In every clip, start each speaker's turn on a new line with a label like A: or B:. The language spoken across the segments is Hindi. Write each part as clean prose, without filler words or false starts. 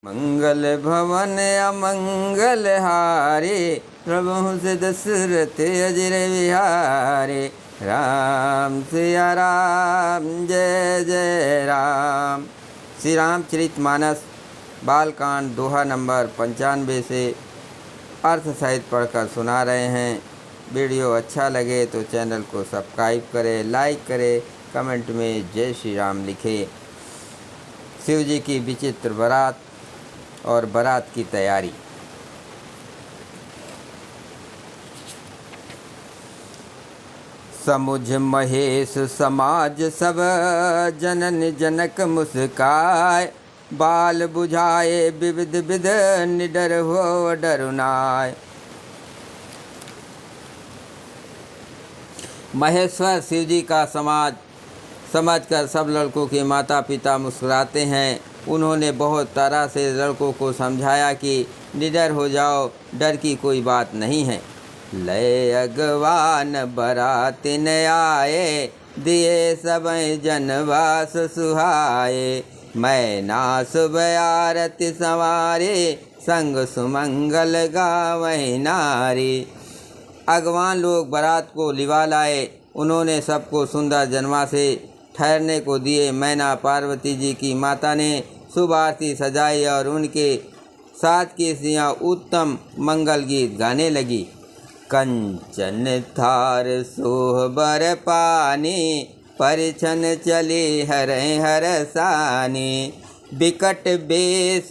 A: मंगल भवन अमंगल हारे, प्रभु से दशरथ अजर विहारे। राम सिया राम, जय जय राम। श्री रामचरितमानस बालकांड दोहा नंबर 95 से अर्थ सहित पढ़कर सुना रहे हैं। वीडियो अच्छा लगे तो चैनल को सब्सक्राइब करें, लाइक करें, कमेंट में जय श्री राम लिखें। शिव जी की विचित्र बारात और बारात की तैयारी। समुझ महेश समाज सब, जनन जनक मुस्काय। बाल बुझाए विविध विध, निडर हो डरुनाय। महेश्वर शिव जी का समाज समझकर सब लड़कों के माता पिता मुस्कुराते हैं। उन्होंने बहुत तरह से लड़कों को समझाया कि निडर हो जाओ, डर की कोई बात नहीं है। लय अगवान बरातिन आए, दिए सब जनवास सुहाए। मैं ना शुभ आरती संवारे, संग सुमंगल गावै नारी। अगवान लोग बारात को लिवा लाए। उन्होंने सबको सुंदर जनवा से ठहरने को दिए। मैना पार्वती जी की माता ने शुभ आरती सजाई और उनके साथ की स्त्रियाँ उत्तम मंगल गीत गाने लगी। कंचन थार सोहबर पानी, परिछन चली हर हर सानी। बिकट बेस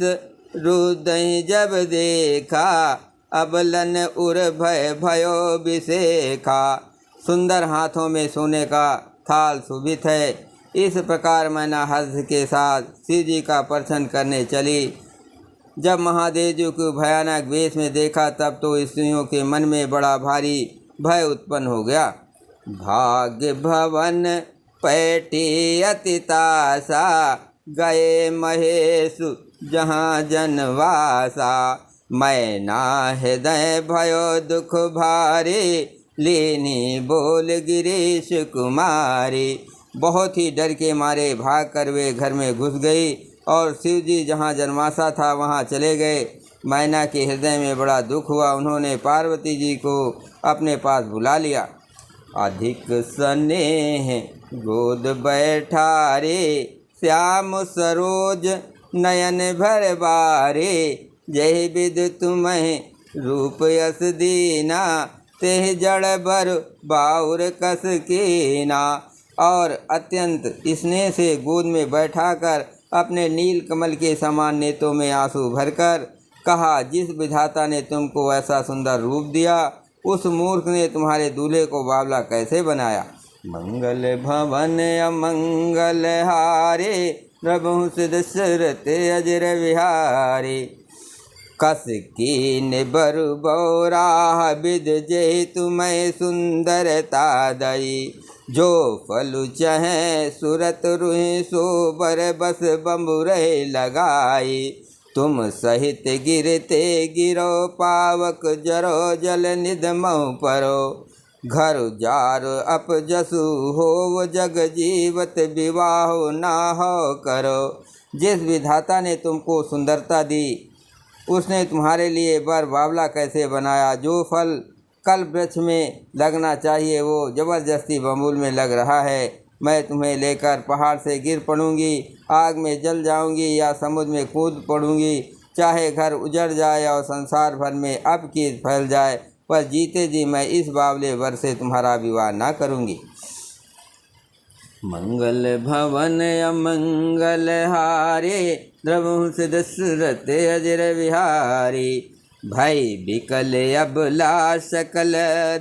A: रुदहि जब देखा, अबलन उर भय भयो विशेखा। सुंदर हाथों में सोने का थाल शोभित है। इस प्रकार मैना हर्ष के साथ शिव जी का प्रदर्शन करने चली। जब महादेव जी को भयानक वेश में देखा तब तो स्त्रियों के मन में बड़ा भारी भय उत्पन्न हो गया। भाग्य भवन पैठी अतितासा, गए महेश जहाँ जनवासा। मैना हृदय भयो दुख भारी, लेनी बोल गिरीश कुमारी। बहुत ही डर के मारे भाग कर वे घर में घुस गई और शिव जी जहाँ जनवासा था वहाँ चले गए। मैना के हृदय में बड़ा दुख हुआ। उन्होंने पार्वती जी को अपने पास बुला लिया। अधिक स्नेह गोद बैठारे, श्याम सरोज नयन भर बारे। जय विद तुम्हें रूप यस दीना, तेह जड़ भर बाउर कस कीना। और अत्यंत स्नेह से गोद में बैठाकर अपने नील कमल के समान नेत्रों में आंसू भरकर कहा, जिस विधाता ने तुमको ऐसा सुंदर रूप दिया, उस मूर्ख ने तुम्हारे दूल्हे को बावला कैसे बनाया। मंगल भवन अमंगल हारे, प्रभु से दशरथ अजर विहारे। कस कीन बरु बौराह, विद जे तुम्हें सुंदरता दई। जो फलु चहे सुरत रुहि, सो बर बस बंबुरे लगाई। तुम सहित गिरते गिरो, पावक जरो जल निधमऊ परो। घर जार अप जसु हो, जग जीवत विवाह ना हो करो। जिस विधाता ने तुमको सुंदरता दी, उसने तुम्हारे लिए बर बावला कैसे बनाया। जो फल कल वृक्ष में लगना चाहिए वो जबरदस्ती बबूल में लग रहा है। मैं तुम्हें लेकर पहाड़ से गिर पड़ूंगी, आग में जल जाऊंगी या समुद्र में कूद पड़ूंगी। चाहे घर उजड़ जाए और संसार भर में अब कीट फैल जाए, पर जीते जी मैं इस बावले वर से तुम्हारा विवाह ना करूंगी। मंगल भवन अमंगल हारे, प्रभु से दशरथ अजर विहारी। भय बिकल अबला सकल,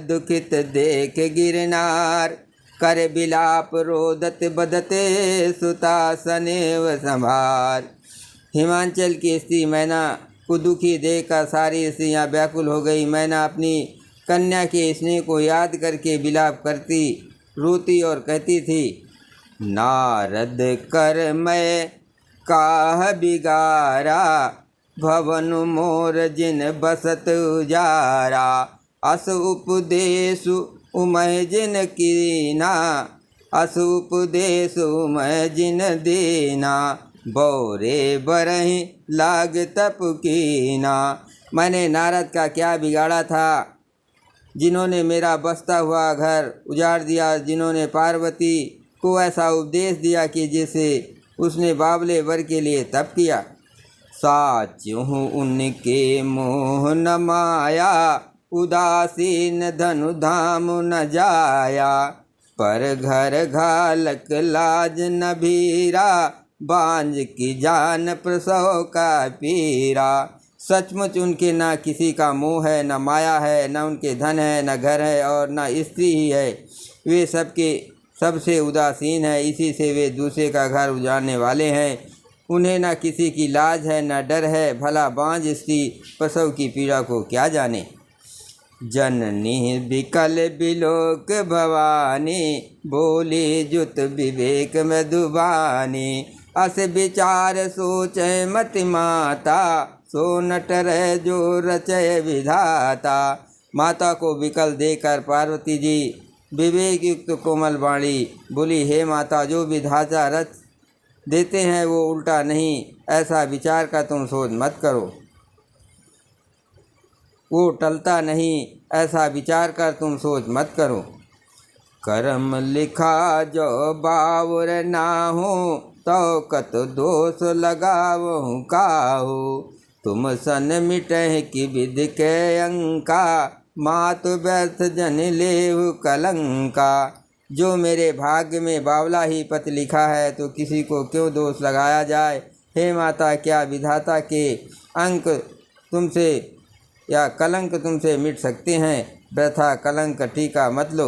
A: दुखित देख गिरनार। कर बिलाप रोदत बदते, सुता सनेव संभार। हिमांचल की स्त्री मैना को दुखी देखकर सारी स्त्रियाँ व्याकुल हो गई। मैना अपनी कन्या के स्नेह को याद करके बिलाप करती, रोती और कहती थी, नारद कर मैं काह बिगारा। भवन मोर जिन बसत उजारा। अस उपदेश उमय जिन कीना, अस उपदेश उमय जिन दीना। बौरे बरही लाग तप कीना। मैंने नारद का क्या बिगाड़ा था जिन्होंने मेरा बसता हुआ घर उजाड़ दिया, जिन्होंने पार्वती को ऐसा उपदेश दिया कि जिसे उसने बावले वर के लिए तप किया। साचु हूँ उनके मोह न माया, उदासीन धनु धाम न जाया। पर घर घालक लाज न भीरा, बांझ की जान प्रसव का पीरा। सचमुच उनके न किसी का मोह है, न माया है, न उनके धन है, न घर है और न स्त्री ही है। वे सबसे उदासीन है, इसी से वे दूसरे का घर उजाड़ने वाले हैं। उन्हें न किसी की लाज है, न डर है। भला बांझ स्त्री प्रसव की पीड़ा को क्या जाने। जननी बिकल बिलोक भवानी, बोली जुत विवेक मधुबानी। अस विचार सोचे मति माता, सो नटर जो रचय विधाता। माता को विकल देकर पार्वती जी विवेक युक्त कोमल वाणी बोली, हे माता, जो विधाता रच देते हैं वो उल्टा नहीं, ऐसा विचार का तुम सोच मत करो। वो टलता नहीं, ऐसा विचार कर तुम सोच मत करो। कर्म लिखा जो बावर ना हो, तो कत दोष लगावहु काहू। तुम सन मिटह की विधि के अंका, मातु व्यर्थ जन लेहु कलंका। जो मेरे भाग्य में बावला ही पथ लिखा है तो किसी को क्यों दोष लगाया जाए। हे माता, क्या विधाता के अंक तुमसे या कलंक तुमसे मिट सकते हैं। व्यथा कलंक टीका मत लो।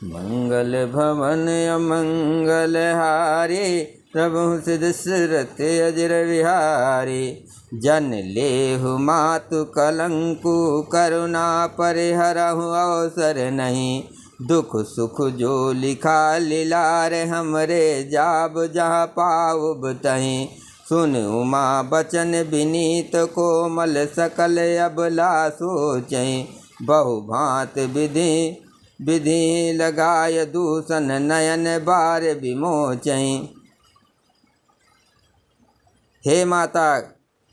A: मंगल भवन अमंगल हारे, प्रभु सिद्ध सुरत अजर विहारे। जन लेहु मातु कलंकु, करुणा परिहरहु अवसर नहीं। दुख सुख जो लिखा लीलार, हमरे जाब जहाँ पाउब तहीं। सुन उमा बचन विनीत, कोमल सकल अबला सोचें। बहु भांत विधि लगाय, दूषण नयन बार विमोचें। हे माता,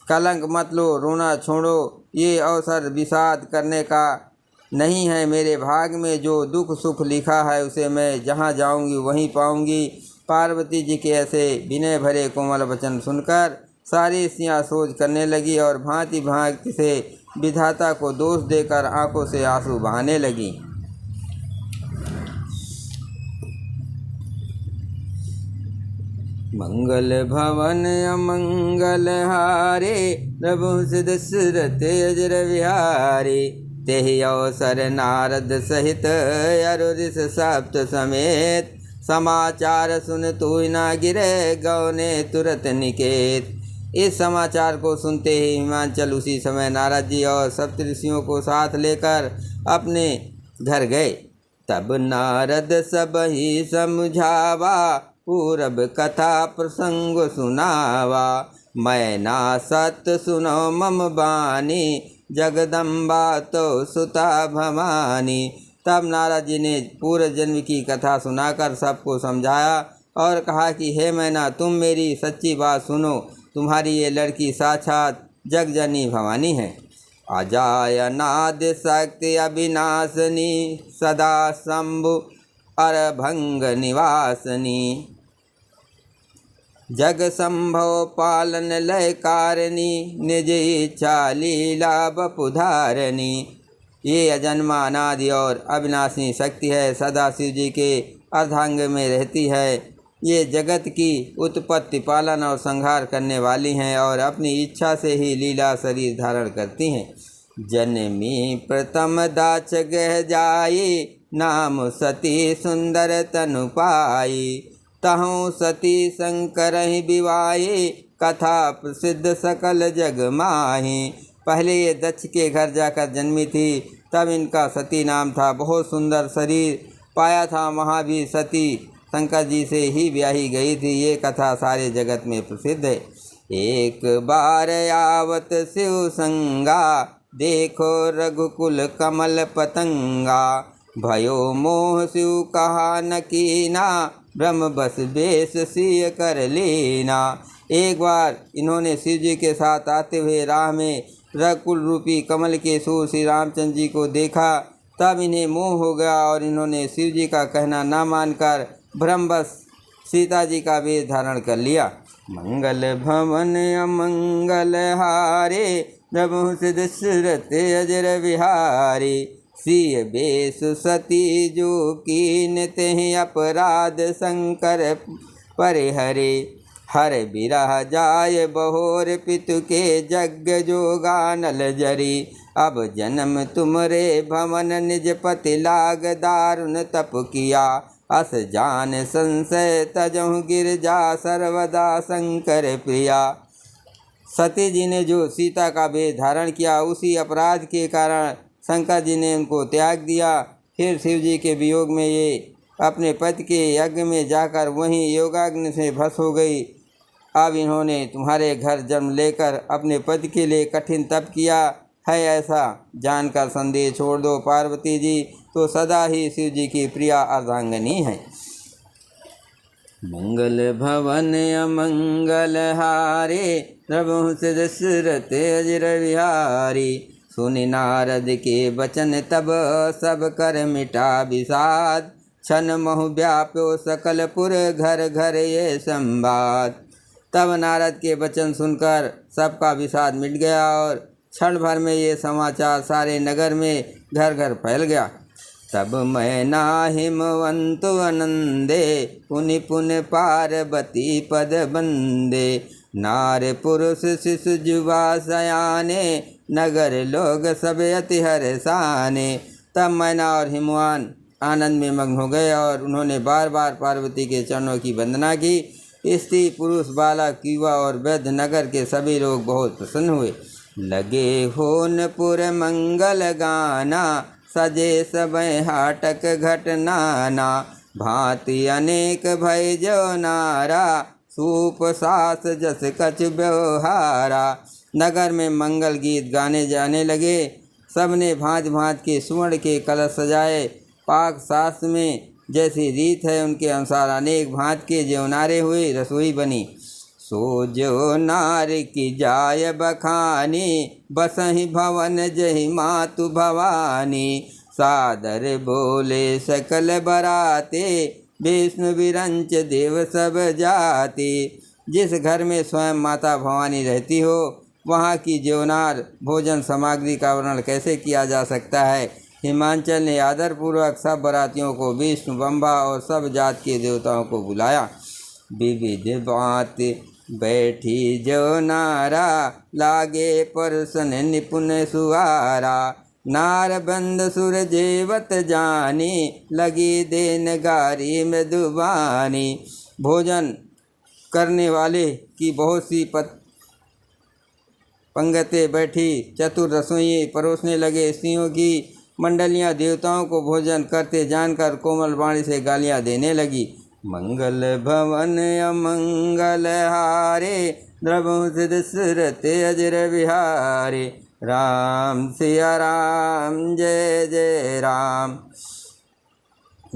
A: कलंक मत लो, रोना छोड़ो। ये अवसर विषाद करने का नहीं है। मेरे भाग में जो दुख सुख लिखा है उसे मैं जहाँ जाऊंगी वहीं पाऊंगी। पार्वती जी के ऐसे विनय भरे कोमल वचन सुनकर सारी स्त्रियाँ सोच करने लगी और भांति भांति से विधाता को दोष देकर आंखों से आंसू बहाने लगी। मंगल भवन अमंगल हारे, प्रभु सिद्ध सुरत अजर विहारे। तेहि अवसर नारद सहित, अरु ऋष सप्त समेत। समाचार सुन तूई ना गिरे, गौने तुरत निकेत। इस समाचार को सुनते ही हिमांचल उसी समय नारद जी और सप्त ऋषियों को साथ लेकर अपने घर गए। तब नारद सब ही समझावा, पूरब कथा प्रसंग सुनावा। मैं ना सत्य सुनो मम बानी, जगदम्बा तो सुता भवानी। तब नारद जी ने पूर्व जन्म की कथा सुनाकर सबको समझाया और कहा कि हे मैना, तुम मेरी सच्ची बात सुनो। तुम्हारी ये लड़की साक्षात जगजननी भवानी है। अजाय अनाद शक्ति अविनाशनी, सदा शंभु अरभंग निवासनी। जग संभव पालन लय कारिणी, निज इच्छा लीला बपुधारणी। ये अजन्मा अनादि और अविनाशी शक्ति है, सदा शिव जी के अर्धांग में रहती है। ये जगत की उत्पत्ति पालन और संहार करने वाली हैं और अपनी इच्छा से ही लीला शरीर धारण करती हैं। जन्मी प्रथम दाच गह जाई, नाम सती सुंदर तनु पाई। तहु सती शंकर ही विवाही, कथा प्रसिद्ध सकल जग माही। पहले ये दक्ष के घर जाकर जन्मी थी, तब इनका सती नाम था। बहुत सुंदर शरीर पाया था। वहाँ भी सती शंकर जी से ही ब्याही गई थी। ये कथा सारे जगत में प्रसिद्ध है। एक बार आवत शिव संगा, देखो रघुकुल कमल पतंगा। भयो मोह शिव कहा न कीना, ब्रह्म बस बेश सिय कर लेना। एक बार इन्होंने शिव जी के साथ आते हुए राह में रकुल रूपी कमल के सूर श्री रामचंद्र जी को देखा। तब इन्हें मोह हो गया और इन्होंने शिव जी का कहना न मानकर ब्रह्मवश सीता जी का वेश धारण कर लिया। मंगल भवन अमंगल हारे प्रभु दशरथ अजर विहारी। सिय बेश सती जो कीन तेहि अपराध शंकर परिहरे। हर बिरह जाय बहोर पितु के यज्ञ जो गानल जरी। अब जन्म तुमरे भवन निज पति लाग दारुण तप किया। अस जान संशय तजहु गिरजा सर्वदा शंकर प्रिया। सती जी ने जो सीता का वेश धारण किया उसी अपराध के कारण शंकर जी ने उनको त्याग दिया। फिर शिव जी के वियोग में ये अपने पति के यज्ञ में जाकर वहीं योगाग्नि से भस्म हो गई। अब इन्होंने तुम्हारे घर जन्म लेकर अपने पति के लिए कठिन तप किया है, ऐसा जानकर संदेह छोड़ दो। पार्वती जी तो सदा ही शिव जी की प्रिया अर्धांगिनी है। मंगल भवन अमंगल हारे प्रभु दशरथ अजर विहारी। सुनि नारद के वचन तब सब कर मिटा विषाद। क्षण महु व्याप्यो सकलपुर घर घर ये संवाद। तब नारद के वचन सुनकर सबका विषाद मिट गया और क्षण भर में ये समाचार सारे नगर में घर घर फैल गया। तब मैं ना हिमवंतु आनंदे पुनि पुनि पार्वती पद बंदे। नार पुरुष शिशु युवा सयाने नगर लोग सब अति हर्षाने। तब मैना और हिमवान आनंद में मग्न हो गए और उन्होंने बार बार पार्वती के चरणों की वंदना की। स्त्री पुरुष बालक युवा और वृद्ध नगर के सभी लोग बहुत प्रसन्न हुए। लगे होनपुर मंगल गाना सजे सब हाटक घटनाना। भांति अनेक भय जो नारा सूप सास जस कछ व्यवहारा। नगर में मंगल गीत गाने जाने लगे। सबने भांत भांत के सुवर्ण के कलश सजाए। पाक शास्त्र में जैसी रीत है उनके अनुसार अनेक भांत के ज्योनारे हुए रसोई बनी। सो जो नार की जाय बखानी बसहि भवन जहि मातु भवानी। सादर बोले सकल बराते विष्णु विरंच देव सब जाते। जिस घर में स्वयं माता भवानी रहती हो वहाँ की ज्योनार भोजन सामग्री का वर्णन कैसे किया जा सकता है। हिमांचल ने आदरपूर्वक सब बरातियों को विष्णु ब्रह्मा और सब जात के देवताओं को बुलाया। विविध बात बैठी जो नारा लागे परसन निपुण सुहारा। नार बंद सुर जेवत जानी लगी देन गारी मृदुबानी। भोजन करने वाले की बहुत सी पंगतें बैठी चतुर रसोई परोसने लगे। स्त्रियों की मंडलियां देवताओं को भोजन करते जानकर कोमल वाणी से गालियां देने लगी। मंगल भवन अमंगल हारे प्रभु दशरथ अजर विहारे। राम सिया राम जय जय राम।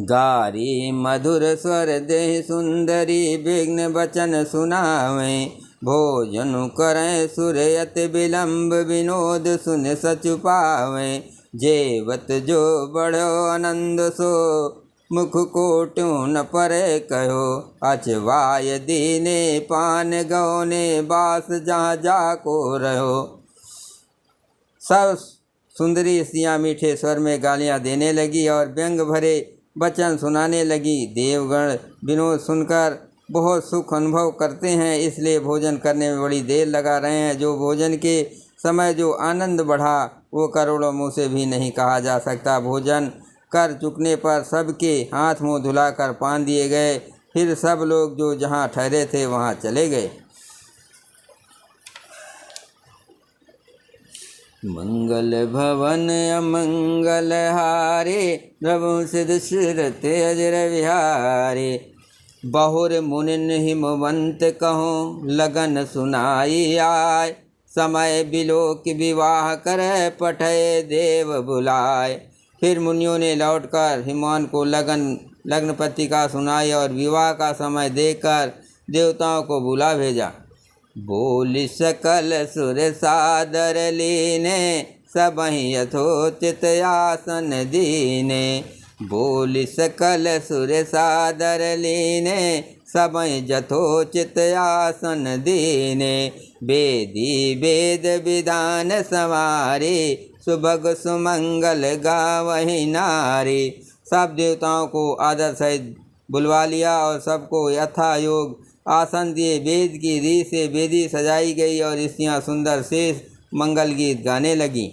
A: गारी मधुर स्वर देहि सुंदरी विघ्न वचन सुनावे। भोजन करें सुरयत विलंब विनोद सुन सचु पावे। जेवत जो बड़ो आनंद सो मुख को ट्यून परे कहो। अचवाय दीने पान गौने बास जहाँ जाको रहो। सब सुंदरी स्त्रियाँ मीठे स्वर में गालियाँ देने लगी और व्यंग भरे वचन सुनाने लगी। देवगण विनोद सुनकर बहुत सुख अनुभव करते हैं, इसलिए भोजन करने में बड़ी देर लगा रहे हैं। जो भोजन के समय जो आनंद बढ़ा वो करोड़ों मुँह से भी नहीं कहा जा सकता। भोजन कर चुकने पर सबके हाथ मुँह धुलाकर पान दिए गए। फिर सब लोग जो जहाँ ठहरे थे वहाँ चले गए। मंगल भवन अमंगल हारे प्रभु दशरथ अजर विहारे। बहुर मुनिन हिमवंत कहो लगन सुनाई आय। समय बिलोक विवाह करे पठय देव बुलाए। फिर मुनियों ने लौटकर हिमवान को लगन लग्न पत्रिका सुनाई और विवाह का समय देकर देवताओं को बुला भेजा। बोली सकल सुर सादर लीने, सबहि यथोचित आसन दीने। बोली सकल सुर सादर लीने, सबहि यथोचित आसन दीने। वेदी वेद विधान संवारे, सुभग सुमंगल गावहि नारी। सब देवताओं को आदर सहित बुलवा लिया और सबको यथा योग आसन दिए। वेद की रीत से वेदी सजाई गई और स्त्रियाँ सुंदर शेष मंगल गीत गाने लगी।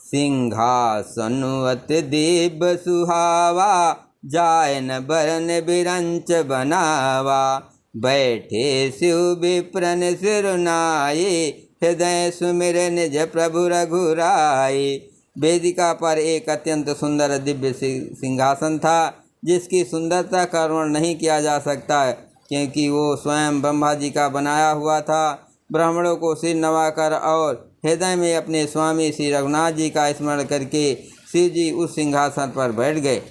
A: सिंहासन अति दिव्य सुहावा, जाय न बरन बिरंच बनावा। बैठे शिव विप्रन सिरुनाये, हृदय सुमिर निज प्रभु रघुराई। वेदिका पर एक अत्यंत सुंदर दिव्य सिंहासन था, जिसकी सुंदरता का वर्णन नहीं किया जा सकता क्योंकि वो स्वयं ब्रह्मा जी का बनाया हुआ था। ब्राह्मणों को सिर नवाकर और हृदय में अपने स्वामी श्री रघुनाथ जी का स्मरण करके शिव जी उस सिंहासन पर बैठ गए।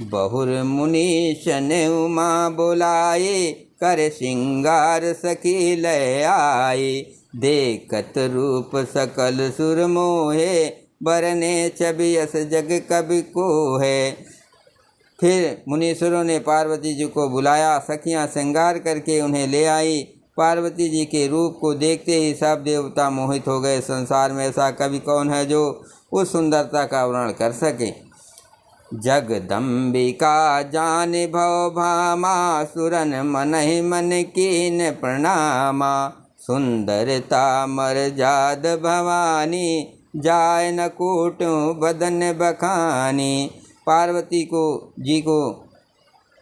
A: बहुर मुनीश ने उमा बुलाए, कर श्रृंगार सखी लय आए। देखत रूप सकल सुर मोहे, बरने छवि यस जग कवि को है। फिर मुनीश्वरों ने पार्वती जी को बुलाया। सखियां श्रृंगार करके उन्हें ले आई। पार्वती जी के रूप को देखते ही सब देवता मोहित हो गए। संसार में ऐसा कवि कौन है जो उस सुंदरता का वर्णन कर सके। जगदम्बिका जान भव भामा, सुरन मनहि मन कीन प्रणामा। सुंदरता मर जाद भवानी, जाय न कोटु बदन बखानी। पार्वती जी को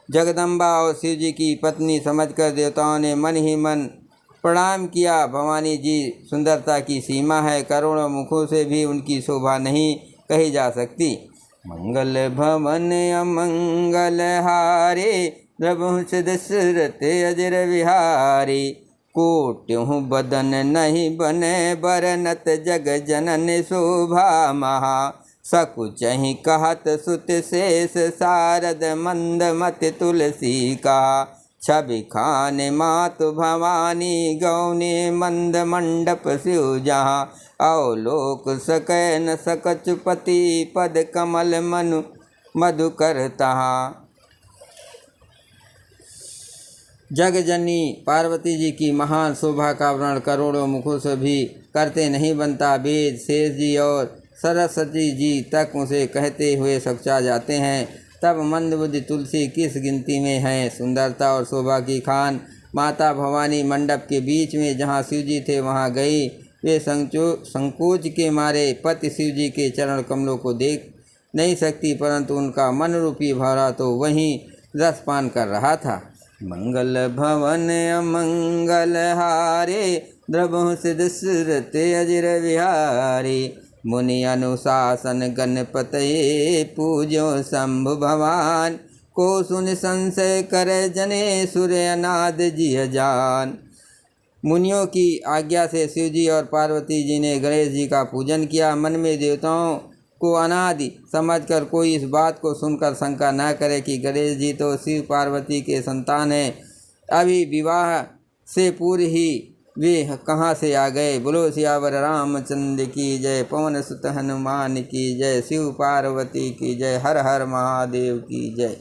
A: जगदम्बा और शिव जी की पत्नी समझकर देवताओं ने मन ही मन प्रणाम किया। भवानी जी सुंदरता की सीमा है, करोड़ों मुखों से भी उनकी शोभा नहीं कही जा सकती। मंगल भवन अमंगल हारे, द्रवहुंस दशरथ अजर विहारी। कोट्यों बदन नहीं बने, बरनत जग जनन शोभा महा। सकुचहि कहत सुत शेष, सारद मंद मत तुलसी का। छवि खान मातु भवानी, गौनी मंद मंडप शिव जहाँ। अवलोक सकै न सकचुपति, पद कमल मनु मधुकर तहाँ। जगजननी पार्वती जी की महान शोभा का वर्णन करोड़ों मुखों से भी करते नहीं बनता। वेद शेष जी और सरस्वती जी तक उसे कहते हुए सकुचा जाते हैं, तब मंदबुद्धि तुलसी किस गिनती में है। सुंदरता और शोभा की खान माता भवानी मंडप के बीच में जहाँ शिव जी थे वहाँ गई। वे संकोच के मारे पति शिव जी के चरण कमलों को देख नहीं सकती, परंतु उनका मन रूपी भौरा तो वहीं रसपान कर रहा था। मंगल भवन अमंगल हारे, द्रवहुंस दशरथ अजर विहारी। मुनि अनुशासन गणपतये, पूजो शंभु भवान। को सुन संशय करे जने, सुर अनाद जिय जान। मुनियों की आज्ञा से शिव जी और पार्वती जी ने गणेश जी का पूजन किया। मन में देवताओं को अनादि समझकर कोई इस बात को सुनकर शंका न करे कि गणेश जी तो शिव पार्वती के संतान हैं, अभी विवाह से पूर्व ही वे कहाँ से आ गए। बोलो सियावर रामचंद्र की जय, पवन सुत हनुमान की जय, शिव पार्वती की जय, हर हर महादेव की जय।